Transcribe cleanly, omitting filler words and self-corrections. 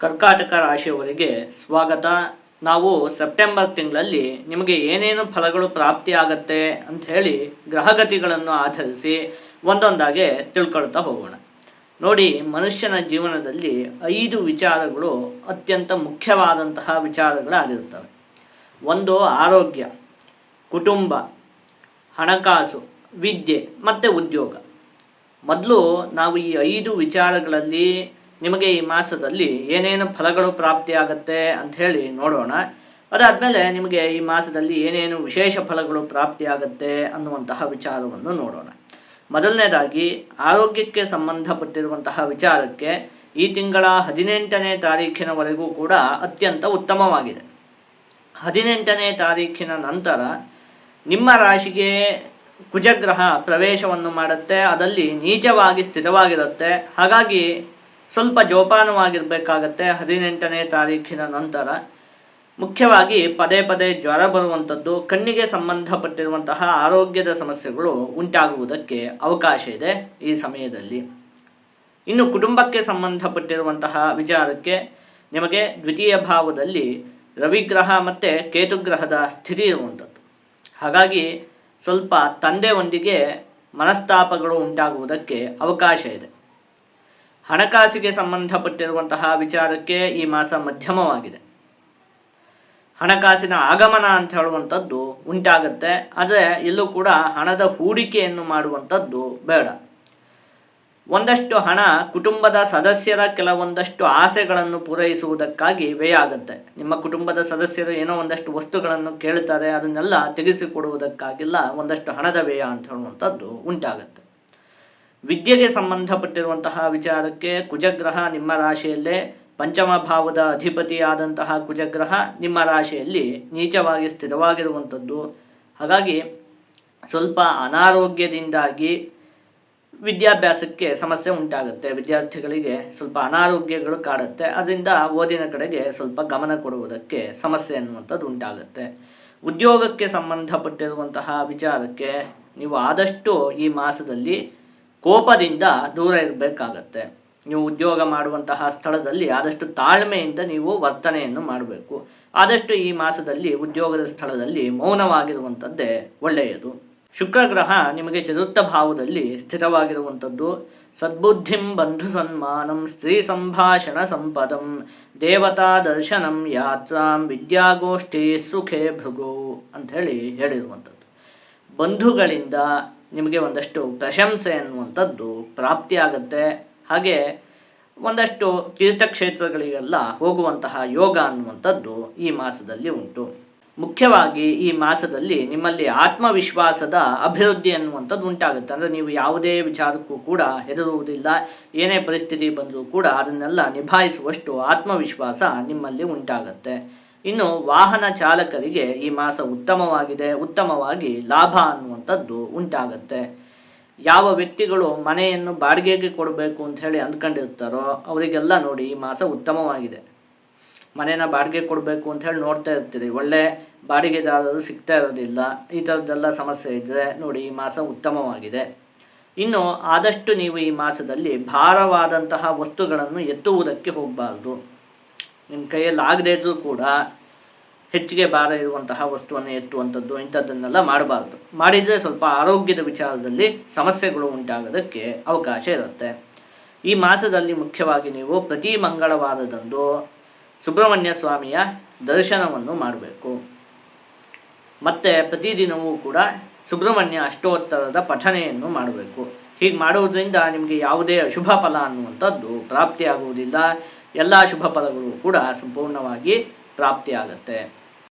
ಕರ್ಕಾಟಕ ರಾಶಿಯವರಿಗೆ ಸ್ವಾಗತ. ನಾವು ಸೆಪ್ಟೆಂಬರ್ ತಿಂಗಳಲ್ಲಿ ನಿಮಗೆ ಏನೇನು ಫಲಗಳು ಪ್ರಾಪ್ತಿಯಾಗತ್ತೆ ಅಂತ ಹೇಳಿ ಗ್ರಹಗತಿಗಳನ್ನು ಆಧರಿಸಿ ಒಂದೊಂದಾಗೆ ತಿಳ್ಕೊಳ್ತಾ ಹೋಗೋಣ. ನೋಡಿ, ಮನುಷ್ಯನ ಜೀವನದಲ್ಲಿ 5 ವಿಚಾರಗಳು ಅತ್ಯಂತ ಮುಖ್ಯವಾದಂತಹ ವಿಚಾರಗಳಾಗಿರುತ್ತವೆ. ಒಂದು ಆರೋಗ್ಯ, ಕುಟುಂಬ, ಹಣಕಾಸು, ವಿದ್ಯೆ ಮತ್ತು ಉದ್ಯೋಗ. ಮೊದಲು ನಾವು ಈ 5 ವಿಚಾರಗಳಲ್ಲಿ ನಿಮಗೆ ಈ ಮಾಸದಲ್ಲಿ ಏನೇನು ಫಲಗಳು ಪ್ರಾಪ್ತಿಯಾಗತ್ತೆ ಅಂತ ಹೇಳಿ ನೋಡೋಣ. ಅದಾದಮೇಲೆ ನಿಮಗೆ ಈ ಮಾಸದಲ್ಲಿ ಏನೇನು ವಿಶೇಷ ಫಲಗಳು ಪ್ರಾಪ್ತಿಯಾಗತ್ತೆ ಅನ್ನುವಂತಹ ವಿಚಾರವನ್ನು ನೋಡೋಣ. ಮೊದಲನೇದಾಗಿ ಆರೋಗ್ಯಕ್ಕೆ ಸಂಬಂಧಪಟ್ಟಿರುವಂತಹ ವಿಚಾರಕ್ಕೆ ಈ ತಿಂಗಳ 18ನೇ ತಾರೀಖಿನವರೆಗೂ ಕೂಡ ಅತ್ಯಂತ ಉತ್ತಮವಾಗಿದೆ. 18ನೇ ತಾರೀಖಿನ ನಂತರ ನಿಮ್ಮ ರಾಶಿಗೆ ಕುಜಗ್ರಹ ಪ್ರವೇಶವನ್ನು ಮಾಡುತ್ತೆ. ಅದಲ್ಲಿ ನೀಚವಾಗಿ ಸ್ಥಿರವಾಗಿರುತ್ತೆ. ಹಾಗಾಗಿ ಸ್ವಲ್ಪ ಜೋಪಾನವಾಗಿರಬೇಕಾಗತ್ತೆ 18ನೇ ತಾರೀಖಿನ ನಂತರ. ಮುಖ್ಯವಾಗಿ ಪದೇ ಪದೇ ಜ್ವರ ಬರುವಂಥದ್ದು, ಕಣ್ಣಿಗೆ ಸಂಬಂಧಪಟ್ಟಿರುವಂತಹ ಆರೋಗ್ಯದ ಸಮಸ್ಯೆಗಳು ಉಂಟಾಗುವುದಕ್ಕೆ ಅವಕಾಶ ಇದೆ ಈ ಸಮಯದಲ್ಲಿ. ಇನ್ನು ಕುಟುಂಬಕ್ಕೆ ಸಂಬಂಧಪಟ್ಟಿರುವಂತಹ ವಿಚಾರಕ್ಕೆ ನಿಮಗೆ ದ್ವಿತೀಯ ಭಾವದಲ್ಲಿ ರವಿಗ್ರಹ ಮತ್ತು ಕೇತುಗ್ರಹದ ಸ್ಥಿತಿ ಇರುವಂಥದ್ದು. ಹಾಗಾಗಿ ಸ್ವಲ್ಪ ತಂದೆಯೊಂದಿಗೆ ಮನಸ್ತಾಪಗಳು ಉಂಟಾಗುವುದಕ್ಕೆ ಅವಕಾಶ ಇದೆ. ಹಣಕಾಸಿಗೆ ಸಂಬಂಧಪಟ್ಟಿರುವಂತಹ ವಿಚಾರಕ್ಕೆ ಈ ಮಾಸ ಮಧ್ಯಮವಾಗಿದೆ. ಹಣಕಾಸಿನ ಆಗಮನ ಅಂತ ಹೇಳುವಂಥದ್ದು ಉಂಟಾಗುತ್ತೆ. ಆದರೆ ಎಲ್ಲೂ ಕೂಡ ಹಣದ ಹೂಡಿಕೆಯನ್ನು ಮಾಡುವಂಥದ್ದು ಬೇಡ. ಒಂದಷ್ಟು ಹಣ ಕುಟುಂಬದ ಸದಸ್ಯರ ಕೆಲವೊಂದಷ್ಟು ಆಸೆಗಳನ್ನು ಪೂರೈಸುವುದಕ್ಕಾಗಿ ವ್ಯಯ ಆಗುತ್ತೆ. ನಿಮ್ಮ ಕುಟುಂಬದ ಸದಸ್ಯರು ಏನೋ ಒಂದಷ್ಟು ವಸ್ತುಗಳನ್ನು ಕೇಳ್ತಾರೆ, ಅದನ್ನೆಲ್ಲ ತೆಗೆಸಿಕೊಡುವುದಕ್ಕಾಗಿಲ್ಲ ಒಂದಷ್ಟು ಹಣದ ವ್ಯಯ ಅಂತ ಹೇಳುವಂಥದ್ದು ಉಂಟಾಗುತ್ತೆ. ವಿದ್ಯೆಗೆ ಸಂಬಂಧಪಟ್ಟಿರುವಂತಹ ವಿಚಾರಕ್ಕೆ ಕುಜಗ್ರಹ ನಿಮ್ಮ ರಾಶಿಯಲ್ಲೇ ಪಂಚಮ ಭಾವದ ಅಧಿಪತಿಯಾದಂತಹ ಕುಜಗ್ರಹ ನಿಮ್ಮ ರಾಶಿಯಲ್ಲಿ ನೀಚವಾಗಿ ಸ್ಥಿರವಾಗಿರುವಂಥದ್ದು. ಹಾಗಾಗಿ ಸ್ವಲ್ಪ ಅನಾರೋಗ್ಯದಿಂದಾಗಿ ವಿದ್ಯಾಭ್ಯಾಸಕ್ಕೆ ಸಮಸ್ಯೆ ಉಂಟಾಗುತ್ತೆ. ವಿದ್ಯಾರ್ಥಿಗಳಿಗೆ ಸ್ವಲ್ಪ ಅನಾರೋಗ್ಯಗಳು ಕಾಡುತ್ತೆ. ಅದರಿಂದ ಓದಿನ ಕಡೆಗೆ ಸ್ವಲ್ಪ ಗಮನ ಕೊಡುವುದಕ್ಕೆ ಸಮಸ್ಯೆ ಅನ್ನುವಂಥದ್ದು ಉಂಟಾಗುತ್ತೆ. ಉದ್ಯೋಗಕ್ಕೆ ಸಂಬಂಧಪಟ್ಟಿರುವಂತಹ ವಿಚಾರಕ್ಕೆ ನೀವು ಆದಷ್ಟು ಈ ಮಾಸದಲ್ಲಿ ಕೋಪದಿಂದ ದೂರ ಇರಬೇಕಾಗತ್ತೆ. ನೀವು ಉದ್ಯೋಗ ಮಾಡುವಂತಹ ಸ್ಥಳದಲ್ಲಿ ಆದಷ್ಟು ತಾಳ್ಮೆಯಿಂದ ನೀವು ವರ್ತನೆಯನ್ನು ಮಾಡಬೇಕು. ಆದಷ್ಟು ಈ ಮಾಸದಲ್ಲಿ ಉದ್ಯೋಗದ ಸ್ಥಳದಲ್ಲಿ ಮೌನವಾಗಿರುವಂಥದ್ದೇ ಒಳ್ಳೆಯದು. ಶುಕ್ರಗ್ರಹ ನಿಮಗೆ ಚತುರ್ಥ ಭಾವದಲ್ಲಿ ಸ್ಥಿರವಾಗಿರುವಂಥದ್ದು. ಸದ್ಬುದ್ಧಿಂ ಬಂಧು ಸನ್ಮಾನಂ ಸ್ತ್ರೀ ಸಂಭಾಷಣ ಸಂಪದಂ ದೇವತಾ ದರ್ಶನಂ ಯಾತ್ರಾಂ ವಿದ್ಯಾಗೋಷ್ಠಿ ಸುಖೇ ಭೃಗೋ ಅಂಥೇಳಿ ಹೇಳಿರುವಂಥದ್ದು. ಬಂಧುಗಳಿಂದ ನಿಮಗೆ ಒಂದಷ್ಟು ಪ್ರಶಂಸೆ ಅನ್ನುವಂಥದ್ದು ಪ್ರಾಪ್ತಿಯಾಗತ್ತೆ. ಹಾಗೆ ಒಂದಷ್ಟು ತೀರ್ಥಕ್ಷೇತ್ರಗಳಿಗೆಲ್ಲ ಹೋಗುವಂತಹ ಯೋಗ ಅನ್ನುವಂಥದ್ದು ಈ ಮಾಸದಲ್ಲಿ ಉಂಟು. ಮುಖ್ಯವಾಗಿ ಈ ಮಾಸದಲ್ಲಿ ನಿಮ್ಮಲ್ಲಿ ಆತ್ಮವಿಶ್ವಾಸದ ಅಭಿವೃದ್ಧಿ ಅನ್ನುವಂಥದ್ದು ಉಂಟಾಗುತ್ತೆ. ಅಂದರೆ ನೀವು ಯಾವುದೇ ವಿಚಾರಕ್ಕೂ ಕೂಡ ಹೆದರುವುದಿಲ್ಲ. ಏನೇ ಪರಿಸ್ಥಿತಿ ಬಂದರೂ ಕೂಡ ಅದನ್ನೆಲ್ಲ ನಿಭಾಯಿಸುವಷ್ಟು ಆತ್ಮವಿಶ್ವಾಸ ನಿಮ್ಮಲ್ಲಿ ಉಂಟಾಗುತ್ತೆ. ಇನ್ನು ವಾಹನ ಚಾಲಕರಿಗೆ ಈ ಮಾಸ ಉತ್ತಮವಾಗಿದೆ. ಉತ್ತಮವಾಗಿ ಲಾಭ ಅನ್ನುವಂಥದ್ದು ಉಂಟಾಗತ್ತೆ. ಯಾವ ವ್ಯಕ್ತಿಗಳು ಮನೆಯನ್ನು ಬಾಡಿಗೆಗೆ ಕೊಡಬೇಕು ಅಂತ ಹೇಳಿ ಅಂದ್ಕೊಂಡಿರ್ತಾರೋ ಅವರಿಗೆಲ್ಲ ನೋಡಿ ಈ ಮಾಸ ಉತ್ತಮವಾಗಿದೆ. ಮನೆನ ಬಾಡಿಗೆ ಕೊಡಬೇಕು ಅಂತ ಹೇಳಿ ನೋಡ್ತಾ ಇರ್ತೀರಿ, ಒಳ್ಳೆ ಬಾಡಿಗೆದಾರರು ಸಿಗ್ತಾ ಇರೋದಿಲ್ಲ. ಈ ಥರದ್ದೆಲ್ಲ ಸಮಸ್ಯೆ ಇದ್ದರೆ ನೋಡಿ ಈ ಮಾಸ ಉತ್ತಮವಾಗಿದೆ. ಇನ್ನು ಆದಷ್ಟು ನೀವು ಈ ಮಾಸದಲ್ಲಿ ಭಾರವಾದಂತಹ ವಸ್ತುಗಳನ್ನು ಎತ್ತುವುದಕ್ಕೆ ಹೋಗಬಾರ್ದು. ನಿಮ್ಮ ಕೈಯಲ್ಲಿ ಆಗದೇ ಇದ್ರೂ ಕೂಡ ಹೆಚ್ಚಿಗೆ ಭಾರ ಇರುವಂತಹ ವಸ್ತುವನ್ನು ಎತ್ತುವಂಥದ್ದು ಇಂಥದ್ದನ್ನೆಲ್ಲ ಮಾಡಬಾರ್ದು. ಮಾಡಿದರೆ ಸ್ವಲ್ಪ ಆರೋಗ್ಯದ ವಿಚಾರದಲ್ಲಿ ಸಮಸ್ಯೆಗಳು ಉಂಟಾಗೋದಕ್ಕೆ ಅವಕಾಶ ಇರುತ್ತೆ. ಈ ಮಾಸದಲ್ಲಿ ಮುಖ್ಯವಾಗಿ ನೀವು ಪ್ರತಿ ಮಂಗಳವಾರದಂದು ಸುಬ್ರಹ್ಮಣ್ಯ ಸ್ವಾಮಿಯ ದರ್ಶನವನ್ನು ಮಾಡಬೇಕು. ಮತ್ತು ಪ್ರತಿದಿನವೂ ಕೂಡ ಸುಬ್ರಹ್ಮಣ್ಯ ಅಷ್ಟೋತ್ತರದ ಪಠಣೆಯನ್ನು ಮಾಡಬೇಕು. ಹೀಗೆ ಮಾಡುವುದರಿಂದ ನಿಮಗೆ ಯಾವುದೇ ಅಶುಭ ಫಲ ಅನ್ನುವಂಥದ್ದು ಪ್ರಾಪ್ತಿಯಾಗುವುದಿಲ್ಲ. ಎಲ್ಲ ಶುಭ ಫಲಗಳು ಕೂಡ ಸಂಪೂರ್ಣವಾಗಿ ಪ್ರಾಪ್ತಿಯಾಗತ್ತೆ.